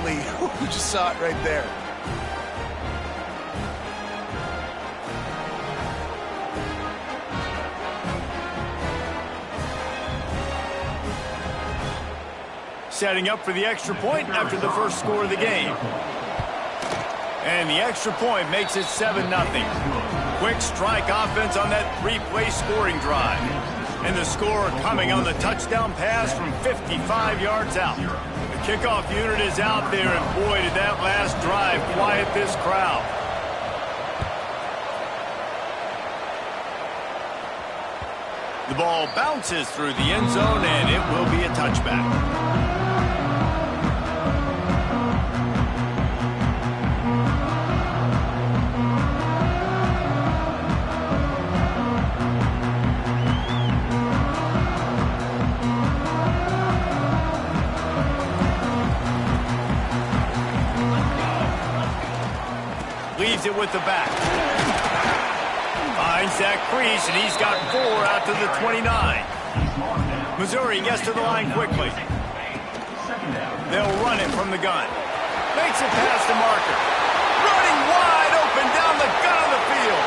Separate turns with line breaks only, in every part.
quickly. You just saw it right there.
Setting up for the extra point after the first score of the game. And the extra point makes it 7-0. Quick strike offense on that three-play scoring drive. And the score coming on the touchdown pass from 55 yards out. The kickoff unit is out there, and boy, did that last drive quiet this crowd. The ball bounces through the end zone, and it will be a touchback. Leaves it with the back. Finds that crease, and he's got 4 out to the 29. Missouri gets to the line quickly. They'll run it from the gun. Makes it past the marker. Running wide open down the gun of the field.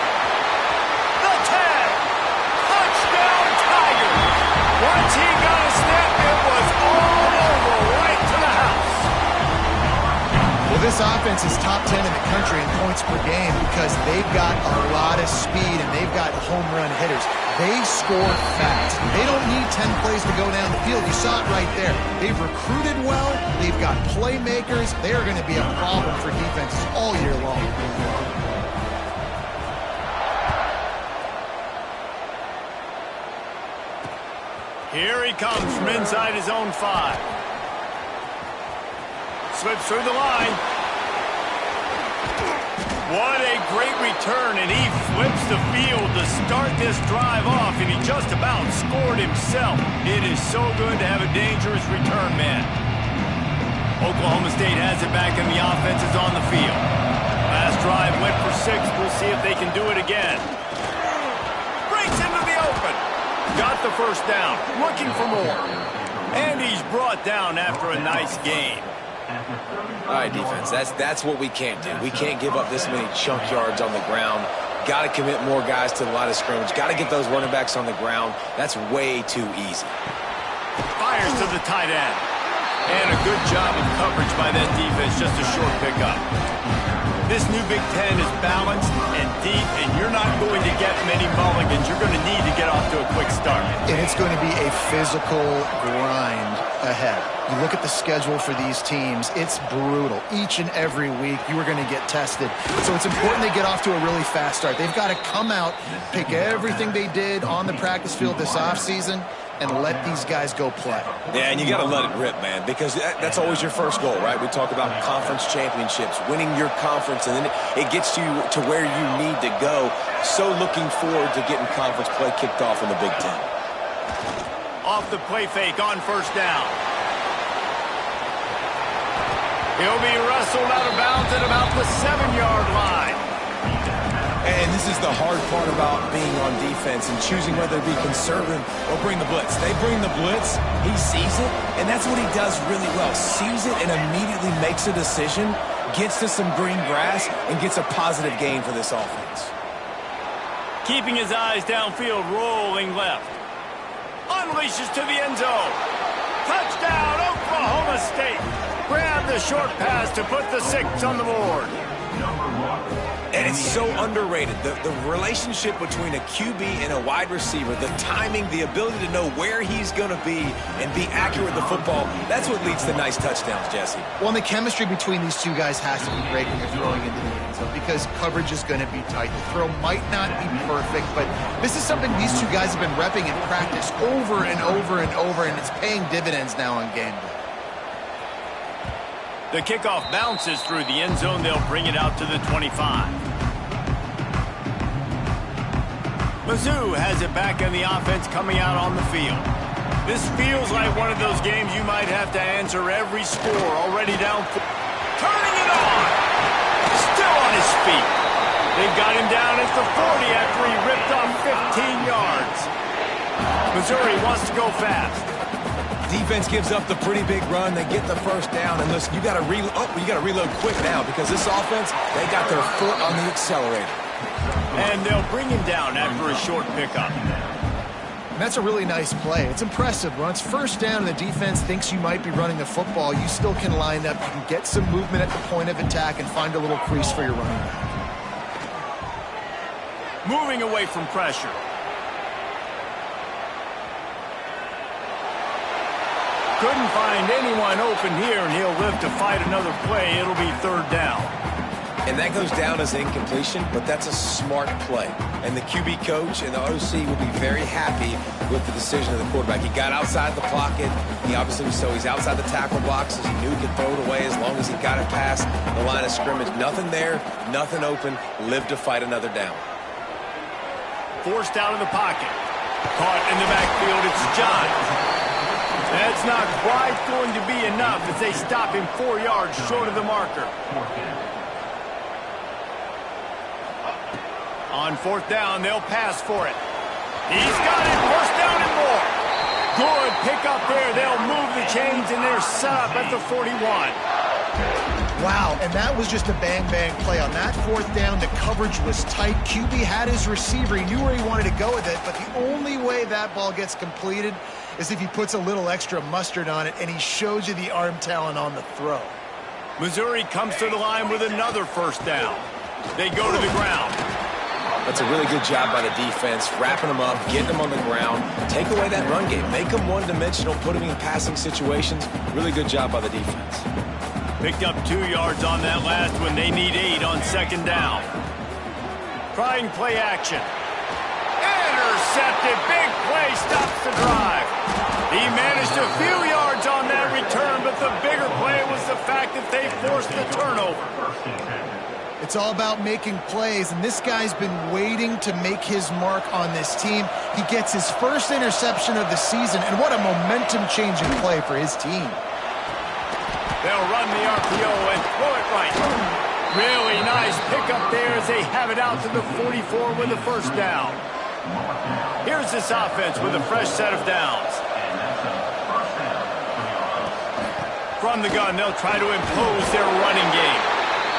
The tag. Touchdown, Tigers. Once he got a snap, it was all over right to the house.
Well, this offense is top 10 in the country in points per game because they've got a lot of speed and they've got home run hitters. They score fast. They don't need 10 plays to go down the field. You saw it right there. They've recruited well. They've got playmakers. They are going to be a problem for defenses all year long.
Here he comes from inside his own 5. Slips through the line. What a great return, and he flips the field to start this drive off, and he just about scored himself. It is so good to have a dangerous return man. Oklahoma State has it back, and the offense is on the field. Last drive went for 6. We'll see if they can do it again. Breaks into the open. Got the first down. Looking for more. And he's brought down after a nice game.
All right, defense, that's what we can't do. We can't give up this many chunk yards on the ground. Got to commit more guys to the line of scrimmage. Got to get those running backs on the ground. That's way too easy.
Fires to the tight end. And a good job of coverage by that defense. Just a short pickup. This new Big Ten is balanced and deep, and you're not going to get many mulligans. You're going to need to get off to a quick start.
And it's going to be a physical grind ahead. You look at the schedule for these teams, it's brutal. Each and every week, you are going to get tested. So it's important they get off to a really fast start. They've got to come out, pick everything they did on the practice field this offseason, and let these guys go play.
Yeah, and you got to let it rip, man, because that's always your first goal, right? We talk about conference championships, winning your conference, and then it gets you to where you need to go. So looking forward to getting conference play kicked off in the Big Ten.
Off the play fake on first down. He'll be wrestled out of bounds at about the 7-yard line.
And this is the hard part about being on defense and choosing whether to be conservative or bring the blitz. They bring the blitz, he sees it, and that's what he does really well. Sees it and immediately makes a decision, gets to some green grass, and gets a positive gain for this offense.
Keeping his eyes downfield, rolling left. Unleashes to the end zone. Touchdown, Oklahoma State. Grab the short pass to put the 6 on the board.
And it's so underrated. The relationship between a QB and a wide receiver, the timing, the ability to know where he's going to be and be accurate with the football, that's what leads to nice touchdowns, Jesse.
Well, and the chemistry between these two guys has to be great when you're throwing into the end zone because coverage is going to be tight. The throw might not be perfect, but this is something these two guys have been repping in practice over and over and over, and it's paying dividends now on game day.
The kickoff bounces through the end zone. They'll bring it out to the 25. Mizzou has it back in the offense coming out on the field. This feels like one of those games you might have to answer every score. Already down. Turning it on. Still on his feet. They've got him down at the 40 after he ripped off 15 yards. Missouri wants to go fast.
Defense gives up the pretty big run. They get the first down. And listen, you got to reload quick now because this offense, they got their foot on the accelerator.
And they'll bring him down after a short pickup.
And that's a really nice play. It's impressive. When it's first down and the defense thinks you might be running the football, you still can line up. You can get some movement at the point of attack and find a little crease for your running back.
Moving away from pressure. Couldn't find anyone open here, and he'll live to fight another play. It'll be third down.
And that goes down as incompletion, but that's a smart play. And the QB coach and the OC will be very happy with the decision of the quarterback. He got outside the pocket. He obviously was he's outside the tackle boxes. He knew he could throw it away as long as he got it past the line of scrimmage. Nothing there, nothing open. Live to fight another down.
Forced out of the pocket. Caught in the backfield. It's John. That's not quite going to be enough as they stop him 4 yards short of the marker. On fourth down, they'll pass for it. He's got it. First down and more. Good pickup there. They'll move the chains, and they're set up at the 41.
Wow, and that was just a bang-bang play. On that fourth down, the coverage was tight. QB had his receiver. He knew where he wanted to go with it, but the only way that ball gets completed is if he puts a little extra mustard on it, and he shows you the arm talent on the throw.
Missouri comes to the line with another first down. They go to the ground.
That's a really good job by the defense, wrapping them up, getting them on the ground, take away that run game, make them one-dimensional, put them in passing situations. Really good job by the defense.
Picked up 2 yards on that last one. They need 8 on second down. Trying play action. Intercepted. Big play stops the drive. He managed a few yards on that return, but the bigger play was the fact that they forced the turnover.
It's all about making plays, and this guy's been waiting to make his mark on this team. He gets his first interception of the season, and what a momentum-changing play for his team.
They'll run the RPO and throw it right. Really nice pickup there as they have it out to the 44 with the first down. Here's this offense with a fresh set of downs. From the gun, they'll try to impose their running game.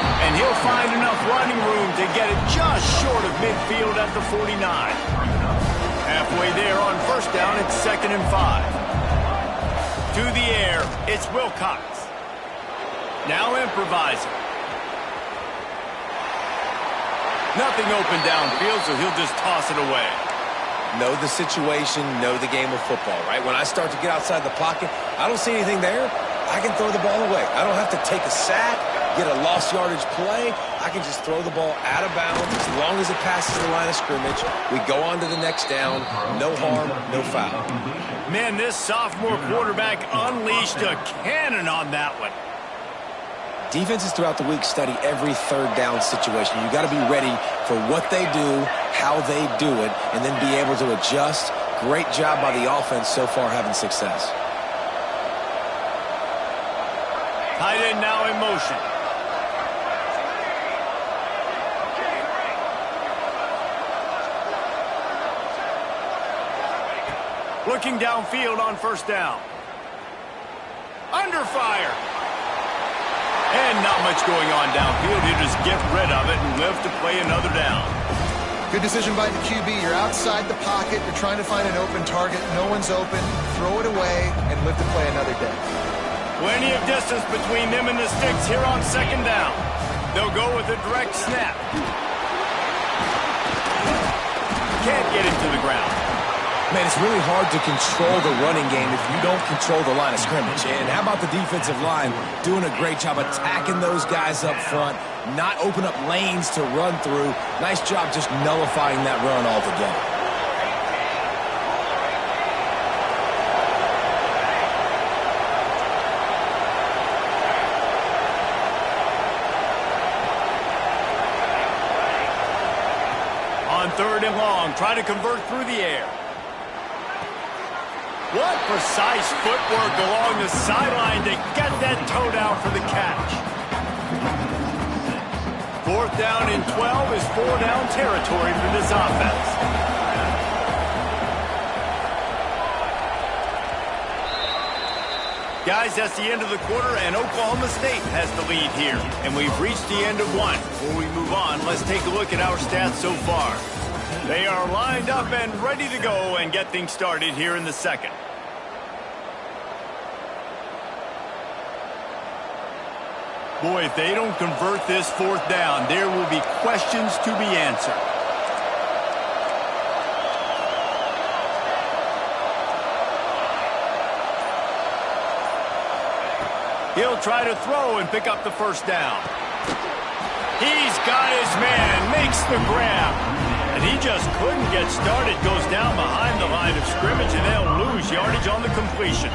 And he'll find enough running room to get it just short of midfield at the 49. Halfway there on first down, it's 2nd and 5. To the air, it's Wilcox. Now improvising. Nothing open downfield, so he'll just toss it away.
Know the situation, know the game of football, right? When I start to get outside the pocket, I don't see anything there. I can throw the ball away. I don't have to take a sack, get a lost yardage play. I can just throw the ball out of bounds as long as it passes the line of scrimmage. We go on to the next down. No harm, no foul.
Man, this sophomore quarterback unleashed a cannon on that one.
Defenses throughout the week study every third down situation. You got to be ready for what they do, how they do it, and then be able to adjust. Great job by the offense so far having success.
Tight end now in motion. Looking downfield on first down. Under fire. And not much going on downfield. You just get rid of it and live to play another down.
Good decision by the QB. You're outside the pocket. You're trying to find an open target. No one's open. Throw it away and live to play another day.
Plenty of distance between them and the sticks here on second down. They'll go with a direct snap. Can't get him to the ground.
Man, it's really hard to control the running game if you don't control the line of scrimmage. And how about the defensive line doing a great job attacking those guys up front, not open up lanes to run through. Nice job just nullifying that run altogether.
On 3rd and long, try to convert through the air. What precise footwork along the sideline to get that toe down for the catch. 4th down and 12 is 4-down territory for this offense. Guys, that's the end of the quarter, and Oklahoma State has the lead here. And we've reached the end of one. Before we move on, let's take a look at our stats so far. They are lined up and ready to go and get things started here in the second. Boy, if they don't convert this fourth down, there will be questions to be answered. He'll try to throw and pick up the first down. He's got his man, makes the grab. And he just couldn't get started, goes down behind the line of scrimmage, and they'll lose yardage on the completion.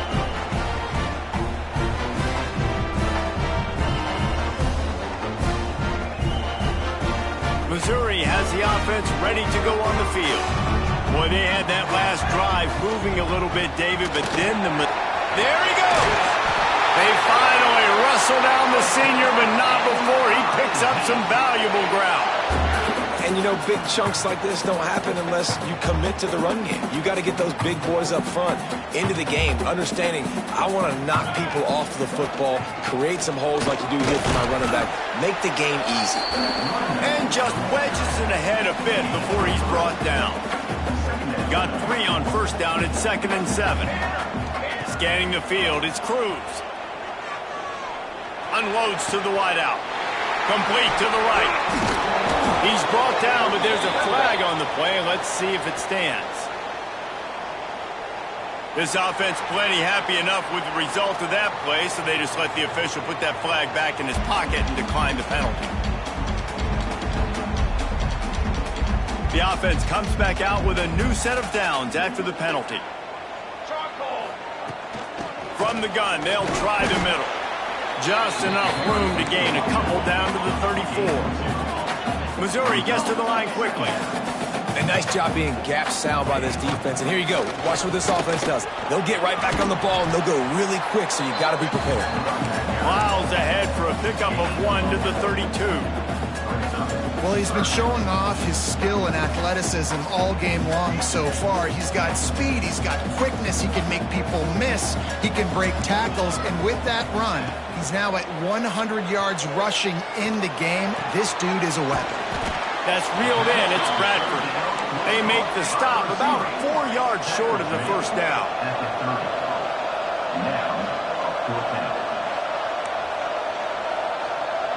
Missouri has the offense ready to go on the field. Boy, they had that last drive moving a little bit, David, but then there he goes. They finally wrestle down the senior, but not before he picks up some valuable ground.
And, you know, big chunks like this don't happen unless you commit to the run game. You got to get those big boys up front into the game, understanding I want to knock people off the football, create some holes like you do here for my running back, make the game easy.
And just wedges it ahead a bit before he's brought down. Got 3 on first down at 2nd and 7. Scanning the field, it's Cruz. Unloads to the wideout. Complete to the right. He's brought down, but there's a flag on the play. Let's see if it stands. This offense plenty happy enough with the result of that play, so they just let the official put that flag back in his pocket and decline the penalty. The offense comes back out with a new set of downs after the penalty. From the gun, they'll try the middle. Just enough room to gain a couple down to the 34. Missouri gets to the line quickly.
A nice job being gap sound by this defense. And here you go. Watch what this offense does. They'll get right back on the ball, and they'll go really quick, so you got to be prepared.
Miles ahead for a pickup of 1 to the 32.
Well, he's been showing off his skill and athleticism all game long so far. He's got speed, he's got quickness, he can make people miss, he can break tackles, and with that run, he's now at 100 yards rushing in the game. This dude is a weapon.
That's reeled in, it's Bradford. They make the stop about 4 yards short of the first down.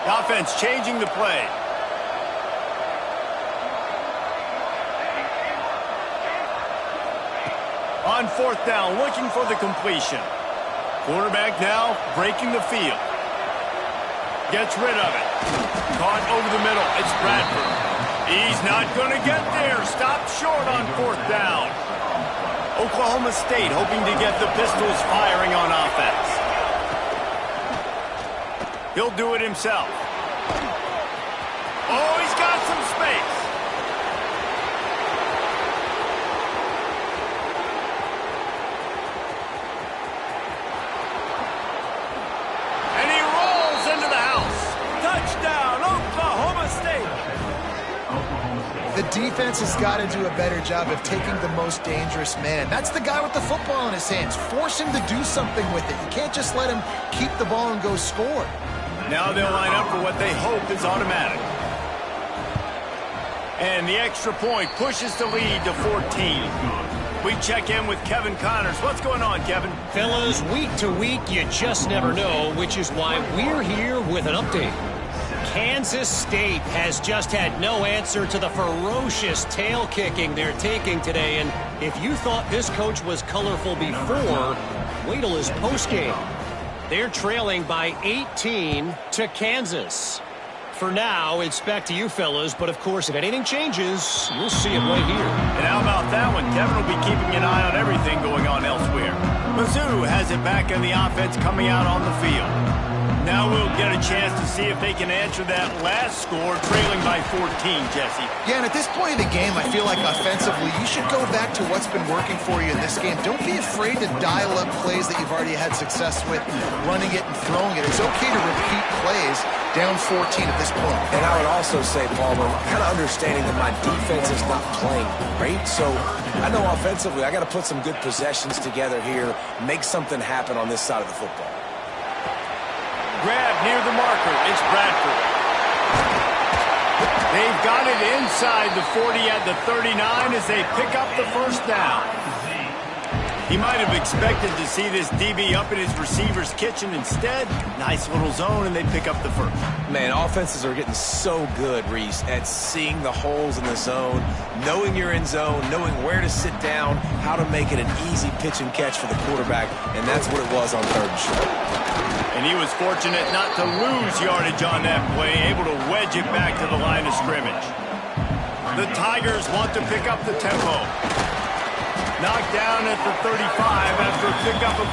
The offense changing the play. On fourth down, looking for the completion. Quarterback now breaking the field. Gets rid of it. Caught over the middle. It's Bradford. He's not going to get there. Stopped short on fourth down. Oklahoma State hoping to get the Pistols firing on offense. He'll do it himself. Oh, he's got some space.
The defense has got to do a better job of taking the most dangerous man. That's the guy with the football in his hands. Force him to do something with it. You can't just let him keep the ball and go score.
Now they'll line up for what they hope is automatic. And the extra point pushes the lead to 14. We check in with Kevin Connors. What's going on, Kevin?
Fellas, week to week, you just never know, which is why we're here with an update. Kansas State has just had no answer to the ferocious tail kicking they're taking today. And if you thought this coach was colorful before, wait till his postgame. They're trailing by 18 to Kansas. For now, it's back to you fellas, but of course, if anything changes, you'll see it right here.
And how about that one? Kevin will be keeping an eye on everything going on elsewhere. Mizzou has it back in the offense coming out on the field. Now we'll get a chance to see if they can answer that last score, trailing by 14, Jesse.
Yeah, and at this point in the game, I feel like offensively, you should go back to what's been working for you in this game. Don't be afraid to dial up plays that you've already had success with, running it and throwing it. It's okay to repeat plays down 14 at this point.
And I would also say, Palmer, kind of understanding that my defense is not playing great. So I know offensively I got to put some good possessions together here, make something happen on this side of the football.
Grab near the marker. It's Bradford. They've got it inside the 40 at the 39 as they pick up the first down. He might have expected to see this DB up in his receiver's kitchen. Instead, nice little zone, and they pick up the first.
Man, offenses are getting so good, Reese, at seeing the holes in the zone, knowing you're in zone, knowing where to sit down, how to make it an easy pitch and catch for the quarterback, and that's what it was on 3rd and short.
And he was fortunate not to lose yardage on that play, able to wedge it back to the line of scrimmage. The Tigers want to pick up the tempo. Knocked down at the 35 after a pickup of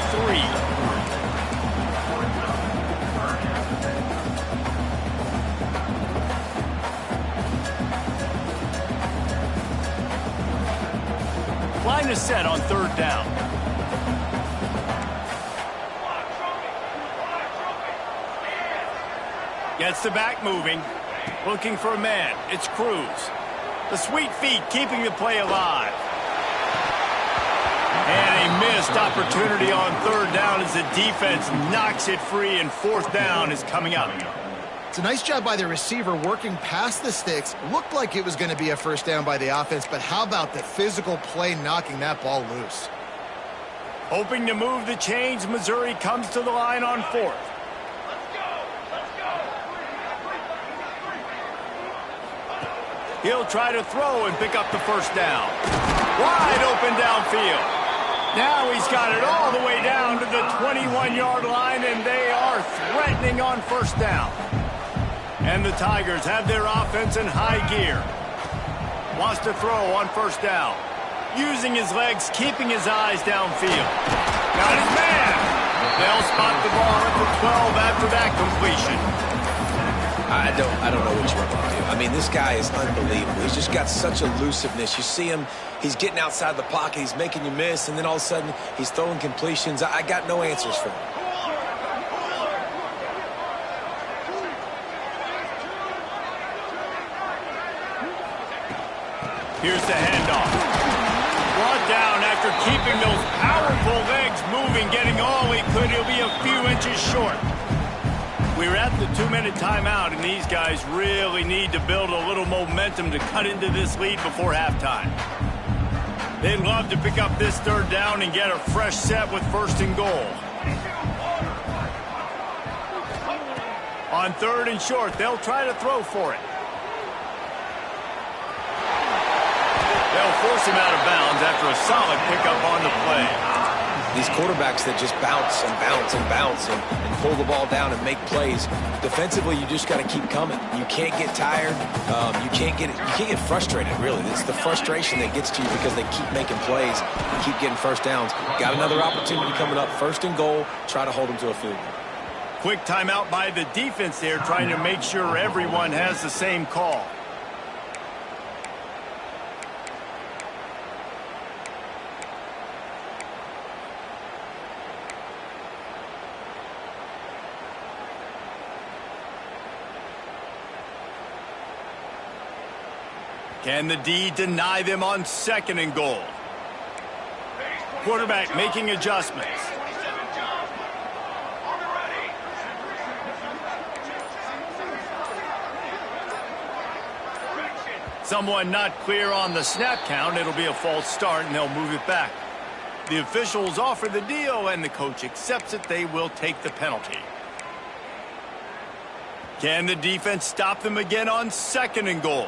3. Line is set on 3rd down. Gets the back moving. Looking for a man. It's Cruz. The sweet feet keeping the play alive. And a missed opportunity on 3rd down as the defense knocks it free, and 4th down is coming up.
It's a nice job by the receiver working past the sticks. Looked like it was going to be a first down by the offense, but how about the physical play knocking that ball loose?
Hoping to move the chains, Missouri comes to the line on 4th. He'll try to throw and pick up the first down. Wide open downfield. Now he's got it all the way down to the 21-yard line, and they are threatening on 1st down. And the Tigers have their offense in high gear. Wants to throw on 1st down. Using his legs, keeping his eyes downfield. Got his man. They'll spot the ball at the 12 after that completion.
I don't know what you want to do. I mean, this guy is unbelievable. He's just got such elusiveness. You see him, he's getting outside the pocket, he's making you miss, and then all of a sudden, he's throwing completions. I got no answers for him.
Here's the handoff. Brought down after keeping those powerful legs moving, getting all he could. He'll be a few inches short. We're at the 2-minute timeout, and these guys really need to build a little momentum to cut into this lead before halftime. They'd love to pick up this 3rd down and get a fresh set with 1st and goal. On 3rd and short, they'll try to throw for it. They'll force him out of bounds after a solid pickup on the play.
These quarterbacks that just bounce and bounce and bounce and pull the ball down and make plays. Defensively, you just got to keep coming. You can't get tired. You can't get frustrated, really. It's the frustration that gets to you because they keep making plays and keep getting 1st downs. Got another opportunity coming up. 1st and goal. Try to hold them to a field goal.
Quick timeout by the defense there, trying to make sure everyone has the same call. Can the D deny them on 2nd and goal? Quarterback making adjustments. Someone not clear on the snap count. It'll be a false start, and they'll move it back. The officials offer the deal, and the coach accepts it. They will take the penalty. Can the defense stop them again on 2nd and goal?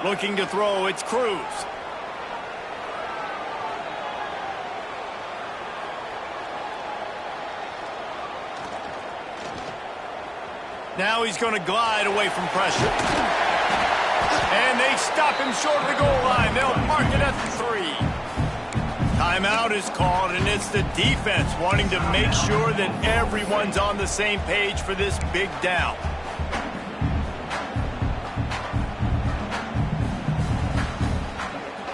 Looking to throw, it's Cruz. Now he's going to glide away from pressure. And they stop him short of the goal line. They'll mark it at the 3. Timeout is called, and it's the defense wanting to make sure that everyone's on the same page for this big down.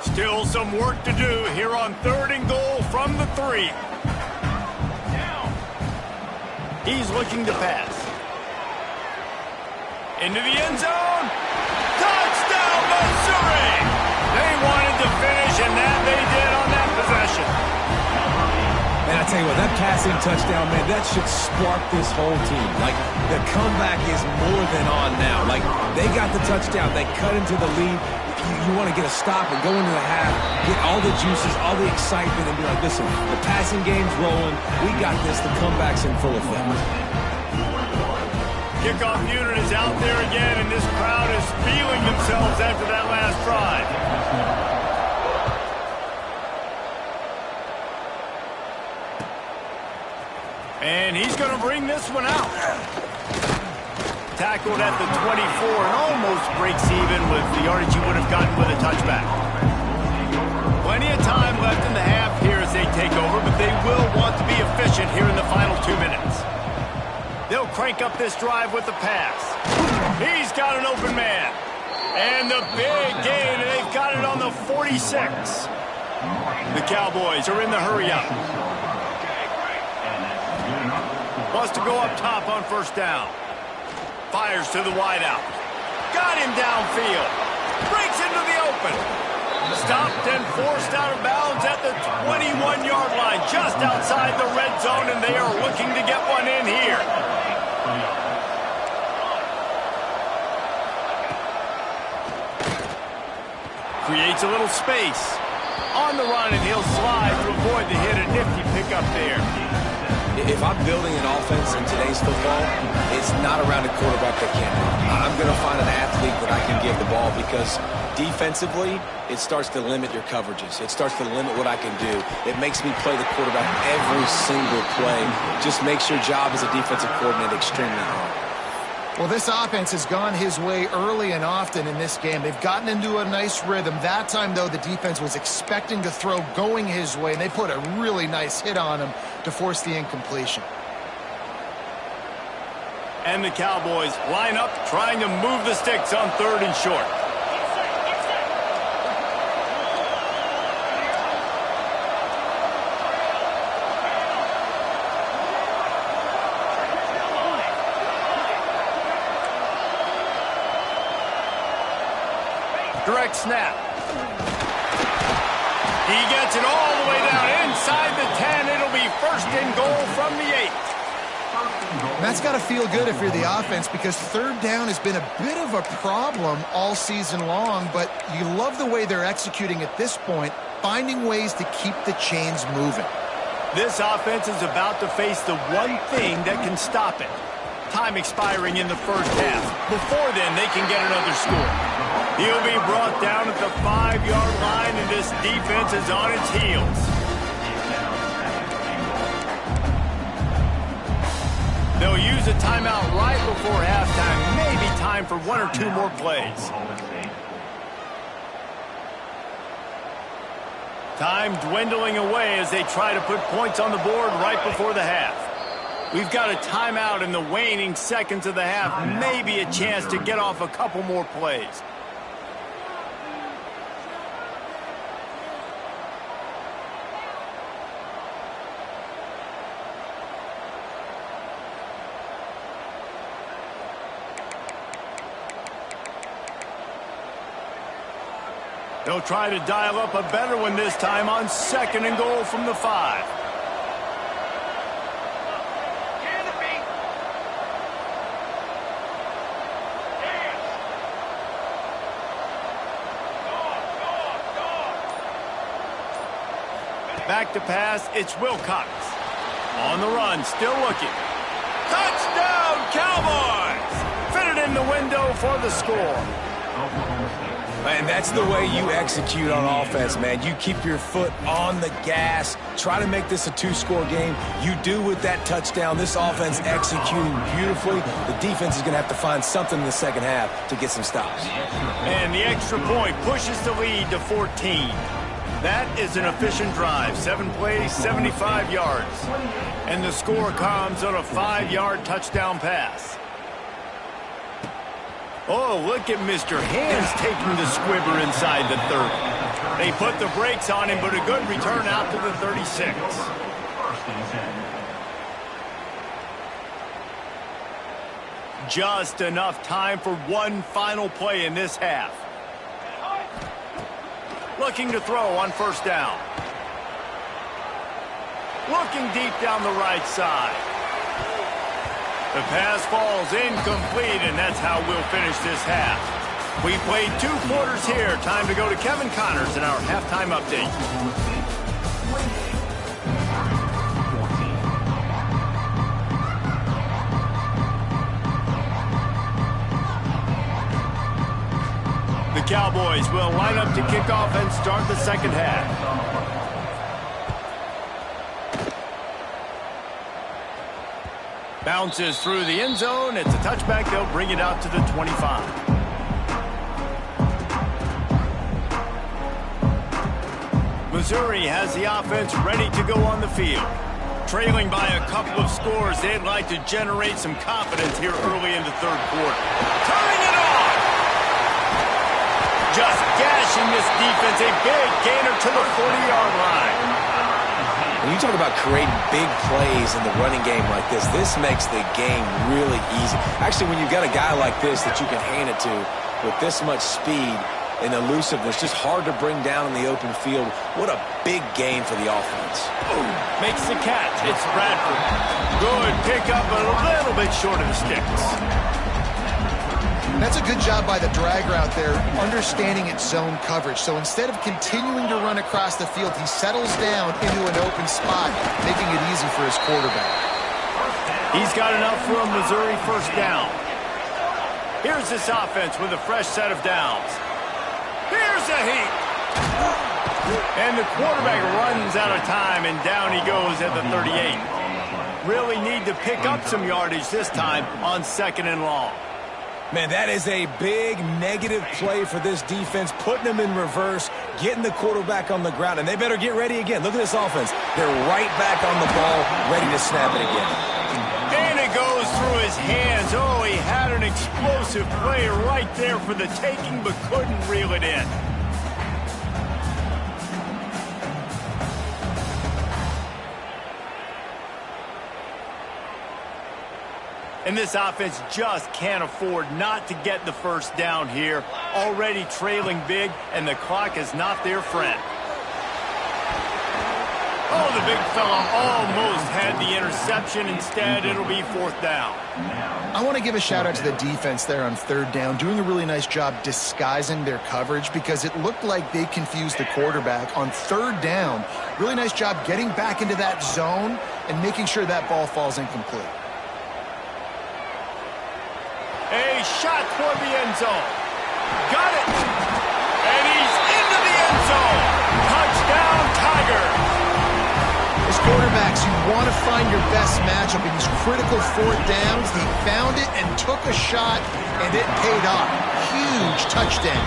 Still some work to do here on 3rd and goal from the 3. He's looking to pass. Into the end zone. Touchdown, Missouri! They wanted to finish, and that they did on that possession.
And I tell you what, that passing touchdown, man, that should spark this whole team. Like, the comeback is more than on now. Like, they got the touchdown. They cut into the lead. You want to get a stop and go into the half, get all the juices, all the excitement, and be like, listen, the passing game's rolling. We got this. The comeback's in full effect.
Kickoff unit is out there again, and this crowd is feeling themselves after that last drive. And he's going to bring this one out. Tackled at the 24 and almost breaks even with the yardage he would have gotten with a touchback. Plenty of time left in the half here as they take over, but they will want to be efficient here in the final 2 minutes. They'll crank up this drive with the pass. He's got an open man. And the big gain, and they've got it on the 46. The Cowboys are in the hurry up. Wants to go up top on first down. Fires to the wideout. Got him downfield. Breaks into the open. Stopped and forced out of bounds at the 21-yard line, just outside the red zone, and they are looking to get one in here. Creates a little space. On the run, and he'll slide to avoid the hit. A nifty pickup there.
If I'm building an offense in today's football, it's not around a quarterback that can. I'm going to find an athlete that I can give the ball because defensively, it starts to limit your coverages. It starts to limit what I can do. It makes me play the quarterback every single play. Just makes your job as a defensive coordinator extremely hard.
Well, this offense has gone his way early and often in this game. They've gotten into a nice rhythm. That time, though, the defense was expecting to throw going his way, and they put a really nice hit on him to force the incompletion.
And the Cowboys line up, trying to move the sticks on 3rd and short. Direct snap. He gets it all the way down inside the 10. It'll be 1st and goal from the 8.
And that's got to feel good if you're the offense because 3rd down has been a bit of a problem all season long, but you love the way they're executing at this point, finding ways to keep the chains moving.
This offense is about to face the one thing that can stop it. Time expiring in the 1st half. Before then, they can get another score. He'll be brought down at the 5-yard line, and this defense is on its heels. They'll use a timeout right before halftime. Maybe time for 1 or 2 more plays. Time dwindling away as they try to put points on the board right before the half. We've got a timeout in the waning seconds of the half. Maybe a chance to get off a couple more plays. They'll try to dial up a better one this time on 2nd and goal from the 5. Back to pass, it's Wilcox. On the run, still looking. Touchdown, Cowboys! Fitted in the window for the score.
Man, that's the way you execute on offense, man. You keep your foot on the gas. Try to make this a 2-score game. You do with that touchdown. This offense executing beautifully. The defense is going to have to find something in the 2nd half to get some stops.
And the extra point pushes the lead to 14. That is an efficient drive. 7 plays, 75 yards. And the score comes on a 5-yard touchdown pass. Oh, look at Mr. Hands taking the squibber inside the 30. They put the brakes on him, but a good return out to the 36. Just enough time for one final play in this half. Looking to throw on first down. Looking deep down the right side. The pass falls incomplete, and that's how we'll finish this half. We played 2 quarters here. Time to go to Kevin Connors in our halftime update. The Cowboys will line up to kick off and start the second half. Bounces through the end zone. It's a touchback. They'll bring it out to the 25. Missouri has the offense ready to go on the field. Trailing by a couple of scores, they'd like to generate some confidence here early in the third quarter. Turning it on! Just gashing this defense, a big gainer to the 40-yard line.
When you talk about creating big plays in the running game like this makes the game really easy. Actually, when you've got a guy like this that you can hand it to with this much speed and elusiveness, just hard to bring down in the open field, what a big game for the offense.
Makes the catch. It's Bradford. Good pickup, but a little bit short of the sticks.
That's a good job by the drag route there, understanding its zone coverage. So instead of continuing to run across the field, he settles down into an open spot, making it easy for his quarterback.
He's got enough for a Missouri first down. Here's this offense with a fresh set of downs. Here's a heat. And the quarterback runs out of time, and down he goes at the 38. Really need to pick up some yardage this time on 2nd and long.
Man, that is a big negative play for this defense, putting them in reverse, getting the quarterback on the ground, and they better get ready again. Look at this offense. They're right back on the ball, ready to snap it again.
And it goes through his hands. Oh, he had an explosive play right there for the taking, but couldn't reel it in. And this offense just can't afford not to get the first down here. Already trailing big, and the clock is not their friend. Oh, the big fella almost had the interception. Instead, it'll be 4th down.
I want to give a shout out to the defense there on 3rd down, doing a really nice job disguising their coverage because it looked like they confused the quarterback on 3rd down. Really nice job getting back into that zone and making sure that ball falls incomplete.
A shot toward the end zone. Got it. And he's into the end zone. Touchdown, Tiger.
As quarterbacks, you want to find your best matchup in these critical 4th downs. He found it and took a shot, and it paid off. Huge touchdown.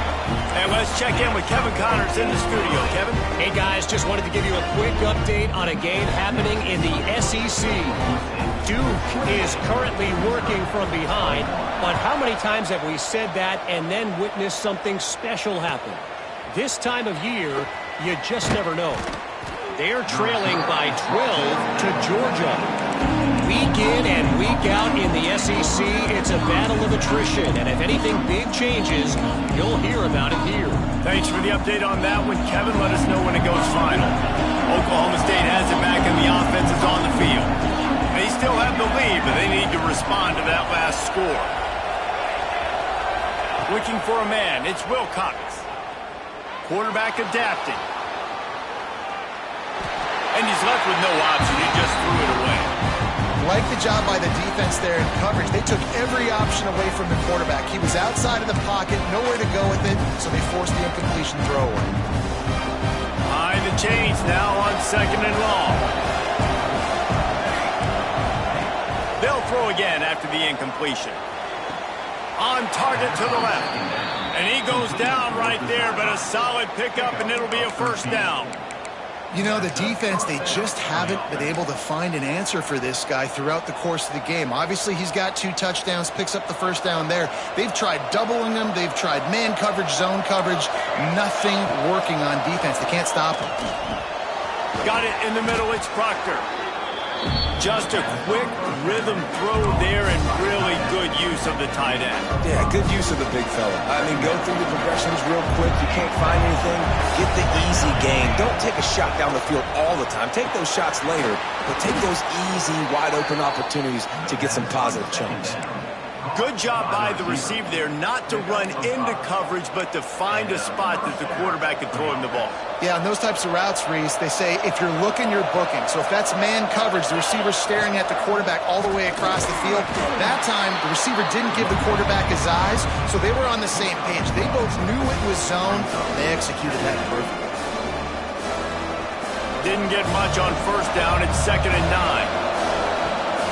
And let's check in with Kevin Connors in the studio. Kevin?
Hey, guys, just wanted to give you a quick update on a game happening in the SEC. Duke is currently working from behind, but how many times have we said that and then witnessed something special happen? This time of year, you just never know. They're trailing by 12 to Georgia. Week in and week out in the SEC, it's a battle of attrition, and if anything big changes, you'll hear about it here.
Thanks for the update on that one, Kevin. Let us know when it goes final. Oklahoma State has it back, and the offense is on the field. They still have the lead, but they need to respond to that last score. Looking for a man, it's Wilcox. Quarterback adapting. And he's left with no option. He just threw it away.
Like the job by the defense there in coverage. They took every option away from the quarterback. He was outside of the pocket, nowhere to go with it, so they forced the incompletion throwaway.
Behind the chains now on 2nd and long. They'll throw again after the incompletion. On target to the left. And he goes down right there, but a solid pickup, and it'll be a first down.
You know, the defense, they just haven't been able to find an answer for this guy throughout the course of the game. Obviously, he's got 2 touchdowns, picks up the first down there. They've tried doubling him. They've tried man coverage, zone coverage. Nothing working on defense. They can't stop him.
Got it in the middle. It's Proctor. Just a quick rhythm throw there and really good use of the tight end.
Yeah, good use of the big fella. I mean, go through the progressions real quick. You can't find anything. Get the easy gain. Don't take a shot down the field all the time. Take those shots later, but take those easy, wide-open opportunities to get some positive chunks.
Good job by the receiver there not to run into coverage, but to find a spot that the quarterback can throw him the ball.
Yeah, on those types of routes, Reese, they say if you're looking, you're booking. So if that's man coverage, the receiver's staring at the quarterback all the way across the field. That time, the receiver didn't give the quarterback his eyes, so they were on the same page. They both knew it was zone. They executed that perfectly.
Didn't get much on first down. It's 2nd and 9.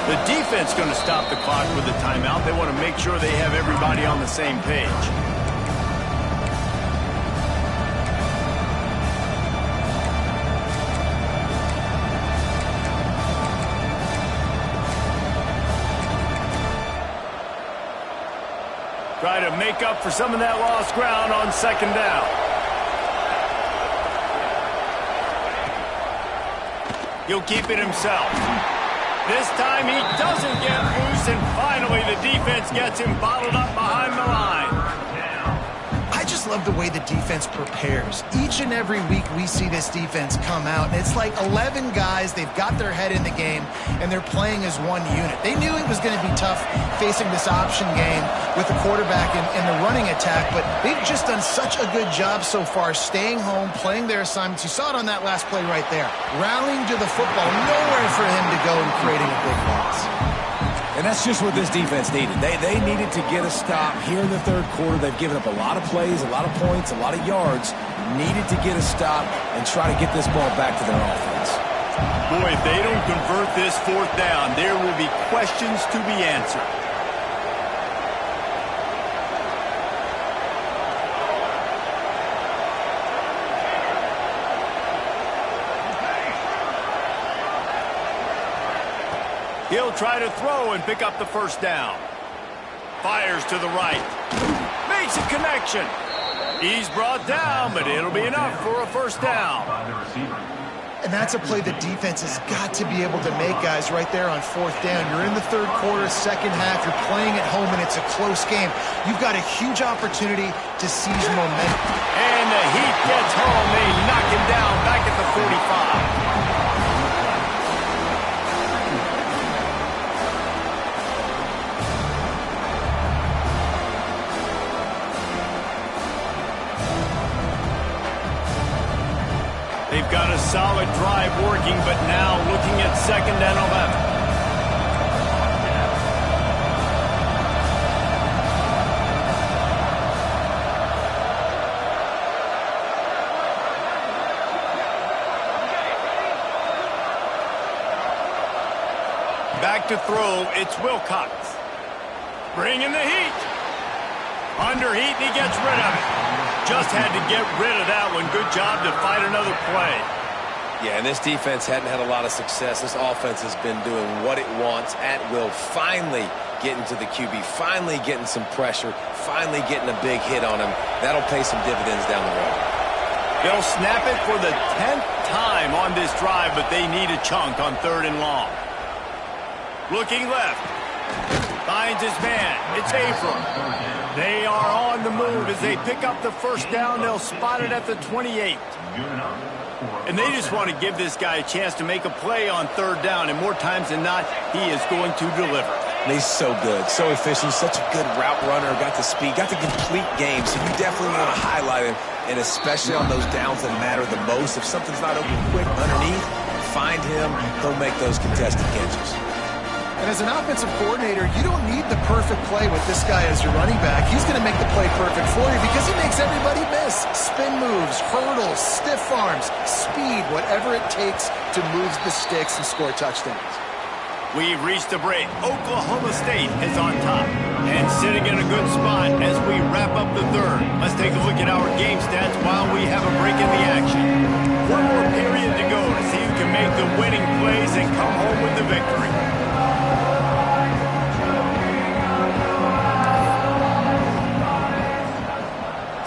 The defense going to stop the clock with a timeout. They want to make sure they have everybody on the same page. Try to make up for some of that lost ground on 2nd down. He'll keep it himself. This time he doesn't get loose, and finally the defense gets him bottled up behind the line.
I just love the way the defense prepares. Each and every week we see this defense come out, and it's like 11 guys. They've got their head in the game, and they're playing as one unit. They knew it was going to be tough facing this option game with the quarterback and the running attack, but they've just done such a good job so far staying home, playing their assignments. You saw it on that last play right there. Rallying to the football, nowhere for him to go and creating a big loss.
And that's just what this defense needed. They needed to get a stop here in the third quarter. They've given up a lot of plays, a lot of points, a lot of yards. Needed to get a stop and try to get this ball back to their offense.
Boy, if they don't convert this 4th down, there will be questions to be answered. He'll try to throw and pick up the 1st down. Fires to the right. Makes a connection. He's brought down, but it'll be enough for a 1st down.
And that's a play the defense has got to be able to make, guys, right there on 4th down. You're in the third quarter, second half. You're playing at home, and it's a close game. You've got a huge opportunity to seize momentum.
And the Heat gets home. They knock him down back at the 45. They've got a solid drive working, but now looking at 2nd and 11. Back to throw, it's Wilcox. Bringing the heat. Under heat, and he gets rid of it. Just had to get rid of that one. Good job to fight another play.
Yeah, and this defense hadn't had a lot of success. This offense has been doing what it wants at will. Finally getting to the QB, finally getting some pressure, finally getting a big hit on him. That'll pay some dividends down the road.
They'll snap it for the 10th time on this drive, but they need a chunk on 3rd and long. Looking left. Finds his man. It's Abram. They are on the move as they pick up the 1st down. They'll spot it at the 28. And they just want to give this guy a chance to make a play on 3rd down. And more times than not, he is going to deliver.
And he's so good, so efficient, such a good route runner, got the speed, got the complete game. So you definitely want to highlight him, and especially on those downs that matter the most. If something's not open quick underneath, find him. He'll make those contested catches.
And as an offensive coordinator, you don't need the perfect play with this guy as your running back. He's going to make the play perfect for you because he makes everybody miss. Spin moves, hurdles, stiff arms, speed, whatever it takes to move the sticks and score touchdowns.
We've reached the break. Oklahoma State is on top and sitting in a good spot as we wrap up the 3rd. Let's take a look at our game stats while we have a break in the action. One more period to go to see who can make the winning plays and come home with the victory.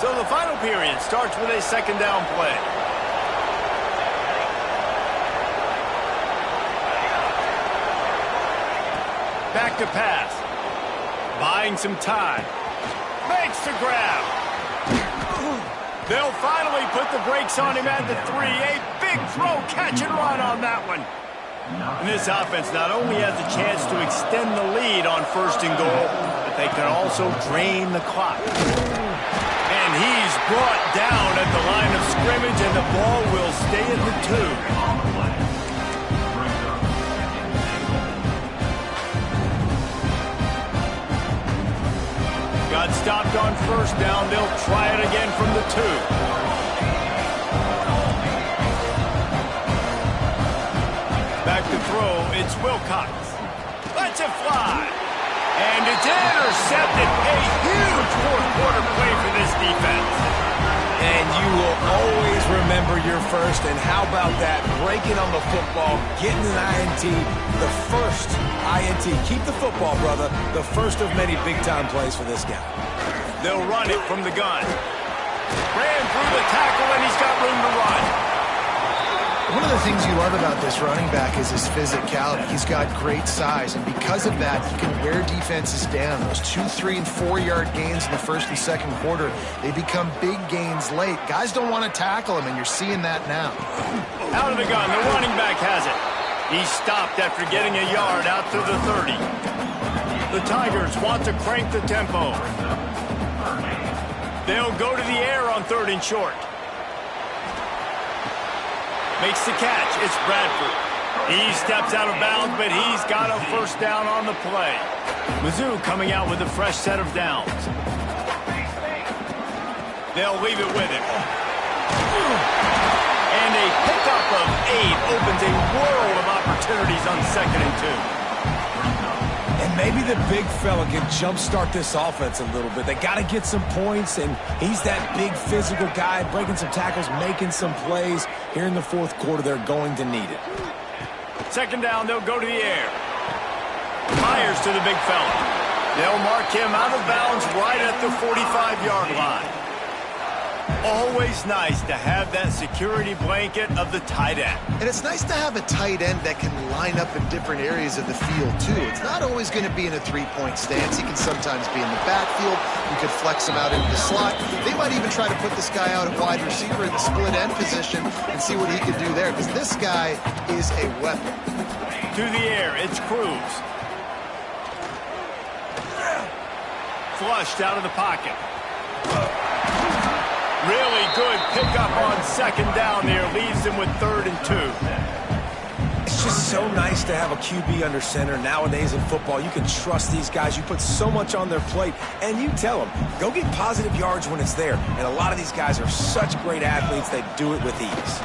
So the final period starts with a 2nd down play. Back to pass. Buying some time. Makes the grab. They'll finally put the brakes on him at the 3. A big throw, catch and run on that one. And this offense not only has a chance to extend the lead on 1st and goal, but they can also drain the clock. And he's brought down at the line of scrimmage, and the ball will stay at the 2. Got stopped on 1st down. They'll try it again from the 2. Back to throw, it's Wilcox. Lets it fly. And it's intercepted. A huge fourth-quarter play for this defense.
And you will always remember your 1st. And how about that? Breaking on the football, getting an INT, the first INT. Keep the football, brother. The first of many big-time plays for this guy.
They'll run it from the gun. Ran through the tackle, and he's got room to run.
One of the things you love about this running back is his physicality. He's got great size, and because of that, he can wear defenses down. Those 2, 3, and 4-yard gains in the 1st and 2nd quarter, they become big gains late. Guys don't want to tackle him, and you're seeing that now.
Out of the gun, the running back has it. He stopped after getting a yard out to the 30. The Tigers want to crank the tempo. They'll go to the air on 3rd and short. Makes the catch. It's Bradford. He steps out of bounds, but he's got a 1st down on the play. Mizzou coming out with a fresh set of downs. They'll leave it with him. And a pickup of 8 opens a world of opportunities on 2nd and 2.
And maybe the big fella can jumpstart this offense a little bit. They got to get some points, and he's that big physical guy, breaking some tackles, making some plays. Here in the 4th quarter, they're going to need it.
2nd down, they'll go to the air. Myers to the big fella. They'll mark him out of bounds right at the 45-yard line. Always nice to have that security blanket of the tight end.
And it's nice to have a tight end that can line up in different areas of the field, too. It's not always going to be in a 3-point stance. He can sometimes be in the backfield. You could flex him out into the slot. They might even try to put this guy out at wide receiver in the split end position and see what he can do there, because this guy is a weapon.
To the air, it's Cruz. Flushed out of the pocket. Really good pickup on 2nd down there. Leaves them with 3rd and 2.
It's just so nice to have a QB under center. Nowadays in football, you can trust these guys. You put so much on their plate, and you tell them, go get positive yards when it's there. And a lot of these guys are such great athletes, they do it with ease.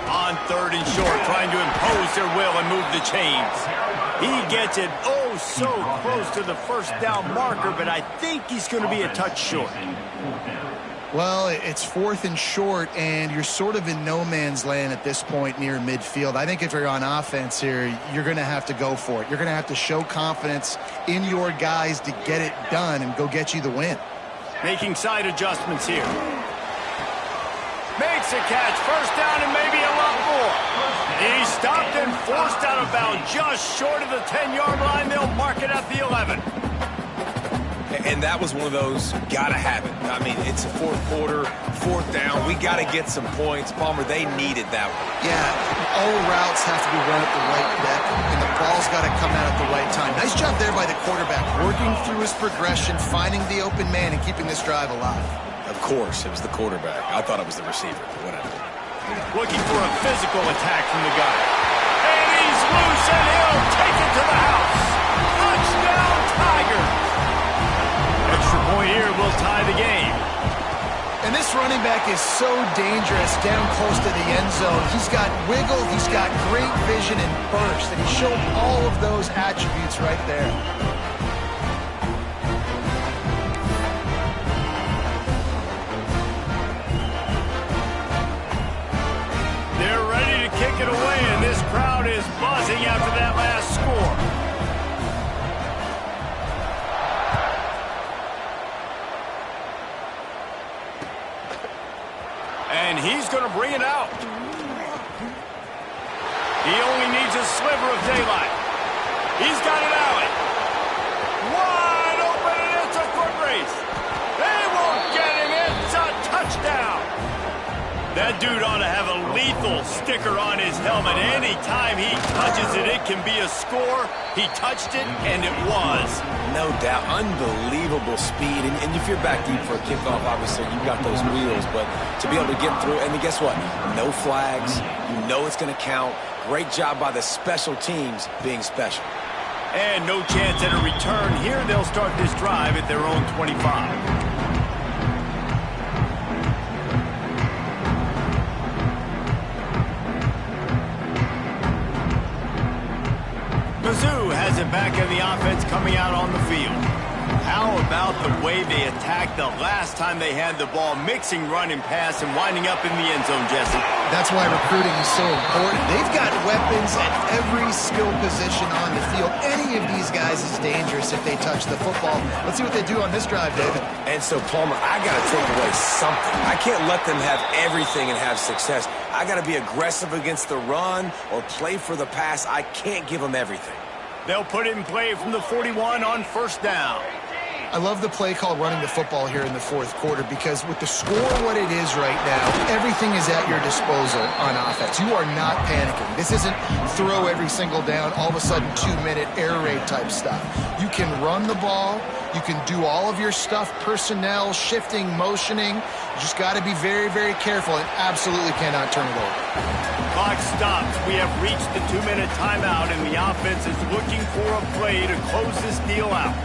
On 3rd and short, trying to impose their will and move the chains. He gets it oh so close to the 1st down marker, but I think he's going to be a touch short.
Well, it's 4th and short, and you're sort of in no man's land at this point near midfield. I think if you're on offense here, you're going to have to go for it. You're going to have to show confidence in your guys to get it done and go get you the win.
Making side adjustments here. Makes a catch. 1st down and maybe a lot more. He stopped and forced out of bounds just short of the 10-yard line. They'll mark it at the 11.
And that was one of those, gotta have it. I mean, it's a 4th quarter, 4th down. We gotta get some points. Palmer, they needed that one.
Yeah, all routes have to be run at the right depth, and the ball's got to come out at the right time. Nice job there by the quarterback, working through his progression, finding the open man, and keeping this drive alive.
Of course, it was the quarterback. I thought it was the receiver, but whatever.
Looking for a physical attack from the guy. And he's loose, and he'll take it to the house. Touchdown, Tigers. Extra point here will tie the game.
And this running back is so dangerous down close to the end zone. He's got wiggle, he's got great vision and burst, and he showed all of those attributes right there.
They're ready to kick it away, and this crowd is buzzing after that last score. And he's going to bring it out. He only needs a sliver of daylight. He's got an alley. That dude ought to have a lethal sticker on his helmet. Anytime he touches it, it can be a score. He touched it, and it was.
No doubt. Unbelievable speed. And if you're back deep for a kickoff, obviously, you've got those wheels. But to be able to get through, and then guess what? No flags. You know it's going to count. Great job by the special teams being special.
And no chance at a return here. They'll start this drive at their own 25. Mizzou has it back in the offense coming out on the field. How about the way they attacked the last time they had the ball, mixing run and pass and winding up in the end zone, Jesse?
That's why recruiting is so important. They've got weapons at every skill position on the field. Any of these guys is dangerous if they touch the football. Let's see what they do on this drive, David.
And so, Palmer, I got to take away something. I can't let them have everything and have success. I got to be aggressive against the run or play for the pass. I can't give them everything.
They'll put it in play from the 41 on first down.
I love the play call running the football here in the fourth quarter because with the score what it is right now, everything is at your disposal on offense. You are not panicking. This isn't throw every single down, all of a sudden 2-minute air raid type stuff. You can run the ball. You can do all of your stuff, personnel, shifting, motioning. You just got to be very, very careful and absolutely cannot turn it over.
Clock stops. We have reached the 2-minute timeout, and the offense is looking for a play to close this deal out.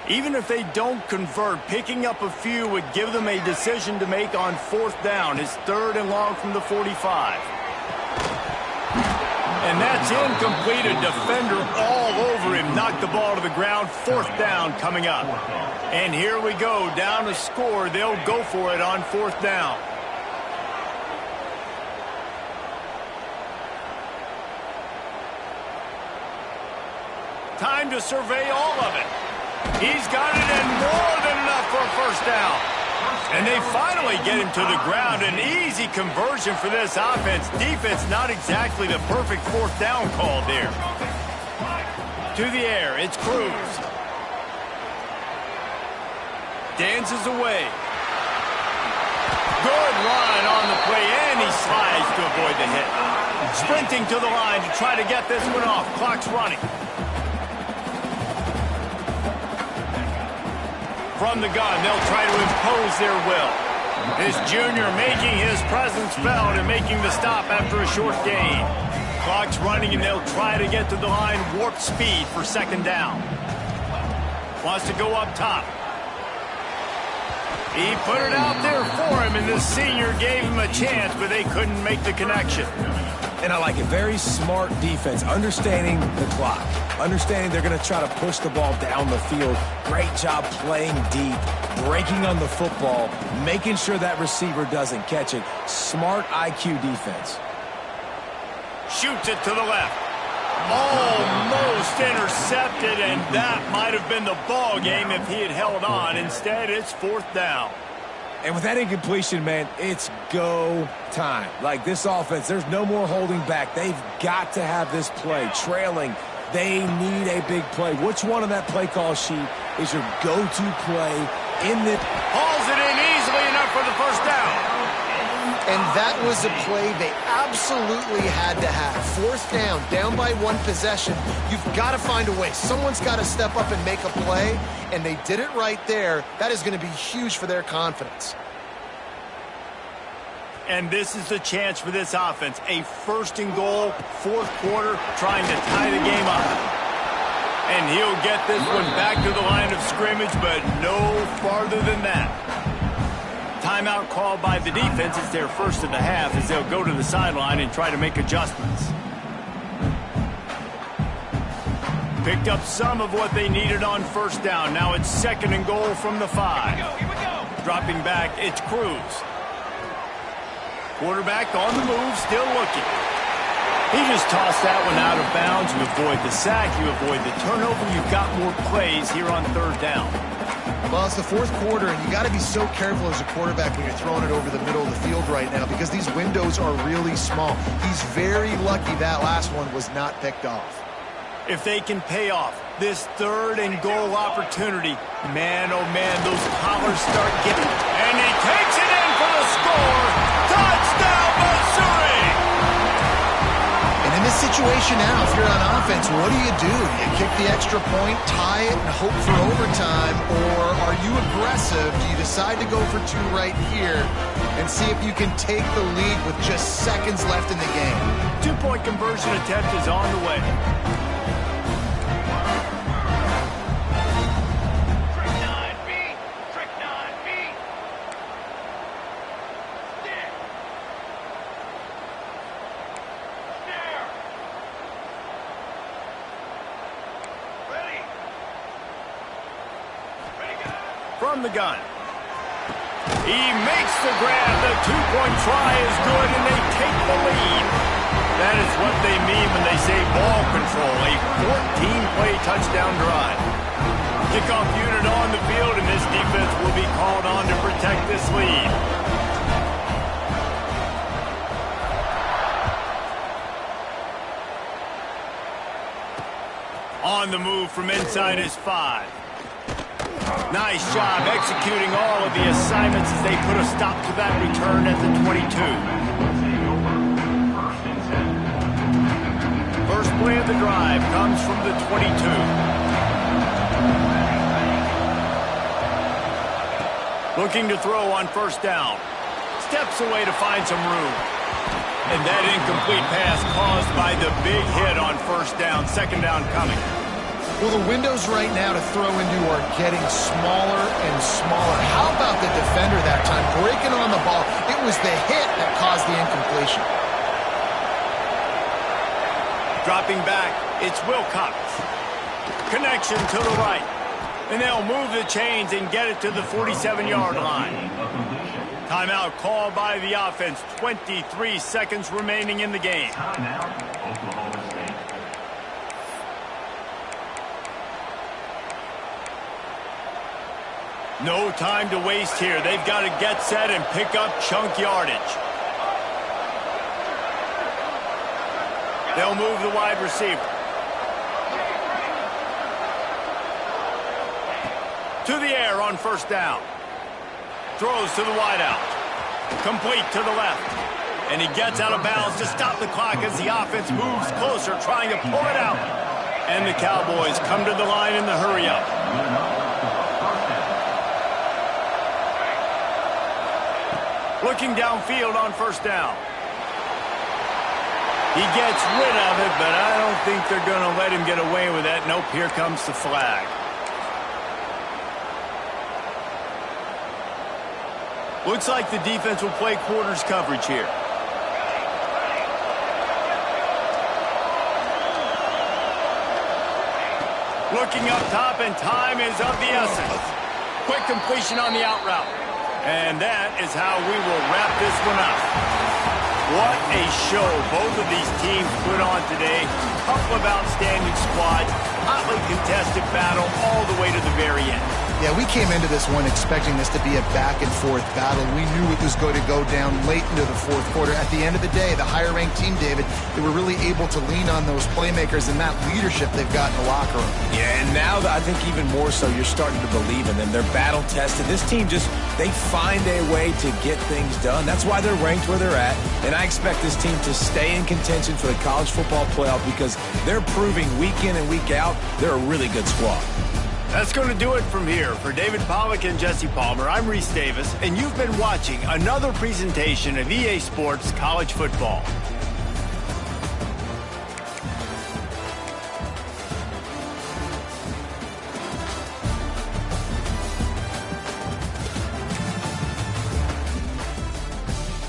Even if they don't convert, picking up a few would give them a decision to make on fourth down. It's 3rd and long from the 45. And that's incomplete. A defender all over him. Knocked the ball to the ground. 4th down coming up. And here we go. Down to score. They'll go for it on 4th down. Time to survey all of it. He's got it, and more than enough for a first down. And they finally get him to the ground. An easy conversion for this offense. Defense not exactly the perfect 4th down call there. To the air, it's Cruz. Dances away. Good line on the play, and he slides to avoid the hit. Sprinting to the line to try to get this one off. Clock's running. From the gun, they'll try to impose their will. This junior making his presence felt and making the stop after a short gain. Clock's running, and they'll try to get to the line, warp speed for 2nd down. Wants to go up top. He put it out there for him, and the senior gave him a chance, but they couldn't make the connection.
And I like it. Very smart defense, understanding the clock, understanding they're going to try to push the ball down the field. Great job playing deep, breaking on the football, making sure that receiver doesn't catch it. Smart IQ defense.
Shoots it to the left. Almost intercepted, and that might have been the ball game if he had held on. Instead, it's 4th down.
And with that incompletion, man, it's go time. Like this offense, there's no more holding back. They've got to have this play. Trailing, they need a big play. Which one on that play call sheet is your go-to play in the...
Hauls it in easily enough for the first down.
And that was a play they absolutely had to have. 4th down by 1 possession. You've got to find a way. Someone's got to step up and make a play, and they did it right there. That is going to be huge for their confidence.
And this is the chance for this offense. A 1st and goal, 4th quarter, trying to tie the game up. And he'll get this one back to the line of scrimmage, but no farther than that. Timeout called by the defense. It's their 1st of the half as they'll go to the sideline and try to make adjustments. Picked up some of what they needed on 1st down. Now it's 2nd and goal from the 5. Here we go. Dropping back, it's Cruz. Quarterback on the move, still looking. He just tossed that one out of bounds. You avoid the sack, you avoid the turnover. You've got more plays here on 3rd down.
Well, it's the 4th quarter, and you got to be so careful as a quarterback when you're throwing it over the middle of the field right now because these windows are really small. He's very lucky that last one was not picked off.
If they can pay off this 3rd and goal opportunity, man, oh man, those collars start getting. And he takes it in for the score. Touchdown, Missouri!
And in this situation now, if you're on offense, what do? You kick the extra point, tie it, and hope for overtime, or are you aggressive? Do you decide to go for 2 right here and see if you can take the lead with just seconds left in the game?
2-point conversion attempt is on the way. From the gun. He makes the grab. The 2-point try is good, and they take the lead. That is what they mean when they say ball control. A 14-play touchdown drive. Kickoff unit on the field, and this defense will be called on to protect this lead. On the move from inside his 5. Nice job executing all of the assignments as they put a stop to that return at the 22. First play of the drive comes from the 22. Looking to throw on first down. Steps away to find some room. And that incomplete pass caused by the big hit on first down. Second down coming.
Well, the windows right now to throw into are getting smaller and smaller. How about the defender that time breaking on the ball? It was the hit that caused the incompletion.
Dropping back, it's Wilcox. Connection to the right. And they'll move the chains and get it to the 47-yard line. Timeout called by the offense. 23 seconds remaining in the game. No time to waste here. They've got to get set and pick up chunk yardage. They'll move the wide receiver. To the air on first down. Throws to the wideout. Complete to the left. And he gets out of bounds to stop the clock as the offense moves closer, trying to pull it out. And the Cowboys come to the line in the hurry-up. Looking downfield on first down. He gets rid of it, but I don't think they're going to let him get away with that. Nope, here comes the flag. Looks like the defense will play quarters coverage here. Looking up top, and time is of the essence. Quick completion on the out route. And that is how we will wrap this one up. What a show both of these teams put on today. Couple of outstanding squads. Hotly contested battle all the way to the very end.
Yeah, we came into this one expecting this to be a back-and-forth battle. We knew it was going to go down late into the fourth quarter. At the end of the day, the higher-ranked team, David, they were really able to lean on those playmakers and that leadership they've got in the locker room.
Yeah, and now I think even more so, you're starting to believe in them. They're battle-tested. This team they find a way to get things done. That's why they're ranked where they're at. And I expect this team to stay in contention for the college football playoff because they're proving week in and week out they're a really good squad.
That's going to do it from here. For David Pollack and Jesse Palmer, I'm Reese Davis, and you've been watching another presentation of EA Sports College Football.